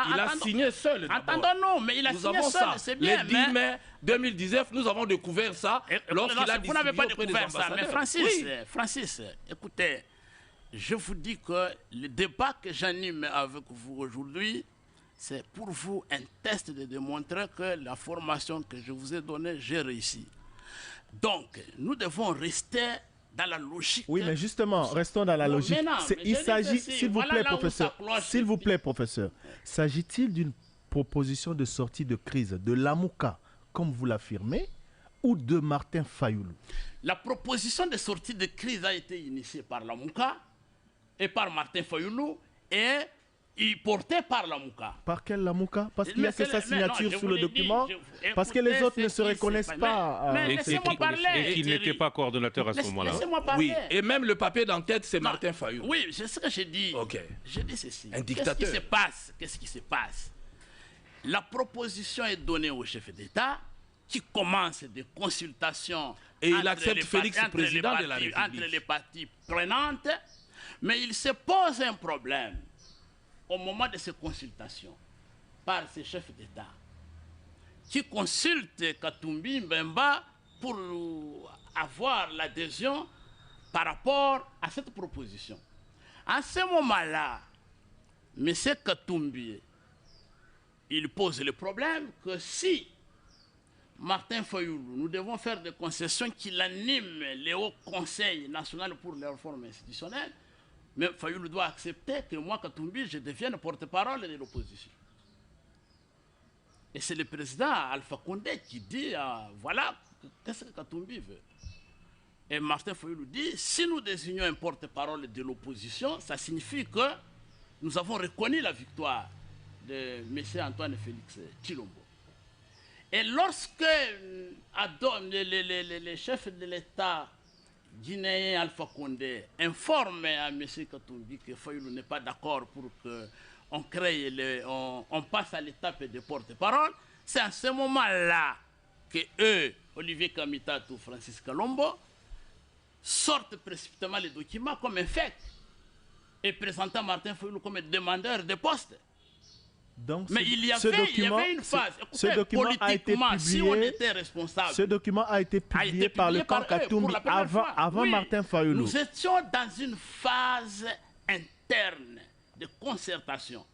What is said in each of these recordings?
Il a signé seul. Entendons-nous, mais il a signé seul, c'est bien. Le 10 mai 2019, nous avons découvert ça lorsqu'il a vous n'avez pas découvert ça, mais Francis, écoutez, je vous dis que le débat que j'anime avec vous aujourd'hui, c'est pour vous un test de démontrer que la formation que je vous ai donnée, j'ai réussi. Donc, nous devons rester dans la logique. Oui, mais justement, restons dans la logique. Il s'agit, s'il vous plaît, professeur, s'agit-il d'une proposition de sortie de crise de Lamouka, comme vous l'affirmez, ou de Martin Fayoulou? La proposition de sortie de crise a été initiée par Lamouka et par Martin Fayoulou et portée par Lamouka. Par quel Lamouka? Parce qu'il y a que sa signature sur le document. Parce que les autres ne se reconnaissent pas. Mais laissez-moi parler. Et qu'il n'était pas coordonnateur à ce moment-là. Laissez-moi parler. Oui, et même le papier d'enquête, c'est Martin Fayoulou. Oui, c'est ce que j'ai dit. Ok. J'ai dit ceci. Un dictateur. Qu'est-ce qui se passe? La proposition est donnée au chef d'État qui commence des consultations. Et il accepte Félix, président de la République. Entre les parties prenantes. Mais il se pose un problème au moment de ces consultations par ces chefs d'État qui consultent Katumbi Mbemba pour avoir l'adhésion par rapport à cette proposition. En ce moment-là, M. Katumbi, il pose le problème que si Martin Fayoulou, nous devons faire des concessions qui l'animent, les hauts conseils nationaux pour les réformes institutionnelles, mais Fayoulou doit accepter que moi, Katumbi, je devienne porte-parole de l'opposition. Et c'est le président Alpha Condé qui dit, voilà, qu'est-ce que Katumbi veut. Et Martin Fayoulou dit, si nous désignons un porte-parole de l'opposition, ça signifie que nous avons reconnu la victoire de M. Antoine Félix Tshilombo. Et lorsque les chefs de l'État guinéen Alpha Condé informe à M. Katumbi que Fayoulou n'est pas d'accord pour qu'on crée, on passe à l'étape de porte-parole, c'est à ce moment-là que eux, Olivier Kamitatou, Francis Kalombo, sortent précipitamment les documents comme un fait et présentant Martin Fayoulou comme demandeur de poste. Donc, mais il y avait une phase. Écoutez, ce document a été publié, si on était responsable, ce document a été publié par le camp Katumbi avant Martin Fayoulou. Nous étions dans une phase interne de concertation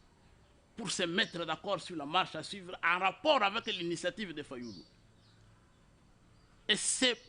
pour se mettre d'accord sur la marche à suivre en rapport avec l'initiative de Fayoulou. Et c'est